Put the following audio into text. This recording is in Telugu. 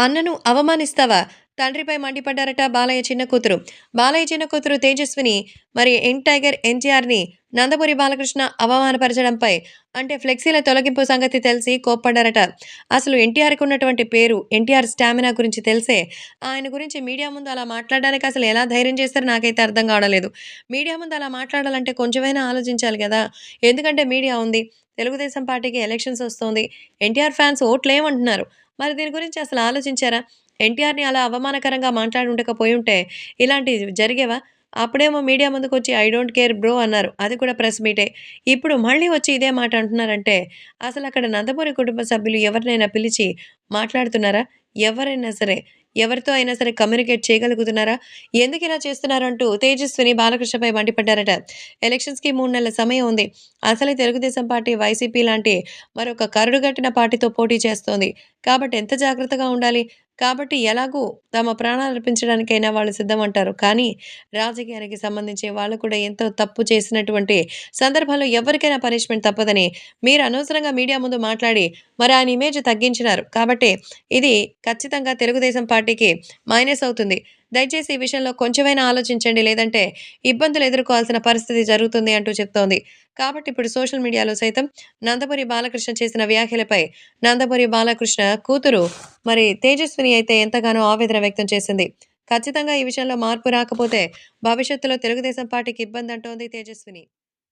అన్నను అవమానిస్తావా? తండ్రిపై మండిపడ్డారట బాలయ్య చిన్న కూతురు. బాలయ్య చిన్న కూతురు తేజస్విని మరి యంగ్ టైగర్ ఎన్టీఆర్‌ని నందమూరి బాలకృష్ణ అవమానపరచడంపై అంటే ఫ్లెక్సీల తొలగింపు సంగతి తెలిసి కోప్పడ్డారట. అసలు ఎన్టీఆర్‌కి ఉన్నటువంటి పేరు, ఎన్టీఆర్ స్టామినా గురించి తెలిసే ఆయన గురించి మీడియా ముందు అలా మాట్లాడడానికి అసలు ఎలా ధైర్యం చేస్తారో నాకైతే అర్థం కావడం లేదు. మీడియా ముందు అలా మాట్లాడాలంటే కొంచెమైనా ఆలోచించాలి గదా! ఎందుకంటే మీడియా ఉంది. తెలుగుదేశం పార్టీకి ఎలక్షన్స్ వస్తోంది. ఎన్టీఆర్ ఫ్యాన్స్ ఓట్లేయమంటున్నారు. మరి దీని గురించి అసలు ఆలోచించారా? ఎన్టీఆర్‌ని అలా అవమానకరంగా మాట్లాడి ఉండకపోయుంటే ఇలాంటివి జరిగేవా? అప్పుడేమో మీడియా ముందుకొచ్చి ఐ డోంట్ కేర్ బ్రో అన్నారు. అది కూడా ప్రెస్ మీటే. ఇప్పుడు మళ్ళీ వచ్చి ఇదే మాట అంటున్నారంటే అసలక్కడ నందమూరి కుటుంబ సభ్యులు ఎవరినైనా పిలిచి మాట్లాడుతున్నారా? ఎవరైనా సరే, ఎవరితో అయినా సరే కమ్యూనికేట్ చేయగలుగుతున్నారా? ఎందుకిలా చేస్తున్నారంటూ తేజస్విని బాలకృష్ణపై మండిపడ్డారట. ఎలక్షన్స్‌కి 3 నెలల సమయం ఉంది. అసలే తెలుగుదేశం పార్టీ, వైసీపీ లాంటి మరొక కరడుగట్టిన పార్టీతో పోటీ చేస్తోంది. కాబట్టి ఎంత జాగ్రత్తగా ఉండాలి? కాబట్టి ఎలాగూ తమ ప్రాణాలర్పించడానికైనా వాళ్ళు సిద్ధమంటారు. కానీ రాజకీయానికి సంబంధించి వాళ్ళు కూడా ఎంతో తప్పు చేసినటువంటి సందర్భంలో ఎవరికైనా పనిష్మెంట్ తప్పదని మీరు అనవసరంగా మీడియా ముందు మాట్లాడి మరి ఆయన ఇమేజ్ తగ్గించినారు. కాబట్టి ఇది ఖచ్చితంగా తెలుగుదేశం పార్టీకి మైనస్ అవుతుంది. దయచేసి ఈ విషయంలో కొంచెమైనా ఆలోచించండి. లేదంటే ఇబ్బందులు ఎదుర్కోవాల్సిన పరిస్థితి జరుగుతుంది అంటూ చెప్తోంది. కాబట్టి ఇప్పుడు సోషల్ మీడియాలో సైతం నందమూరి బాలకృష్ణ చేసిన వ్యాఖ్యలపై నందమూరి బాలకృష్ణ కూతురు మరి తేజస్విని అయితే ఎంతగానో ఆవేదన వ్యక్తం చేసింది. ఖచ్చితంగా ఈ విషయంలో మార్పు రాకపోతే భవిష్యత్తులో తెలుగుదేశం పార్టీకి ఇబ్బందంటోంది తేజస్విని.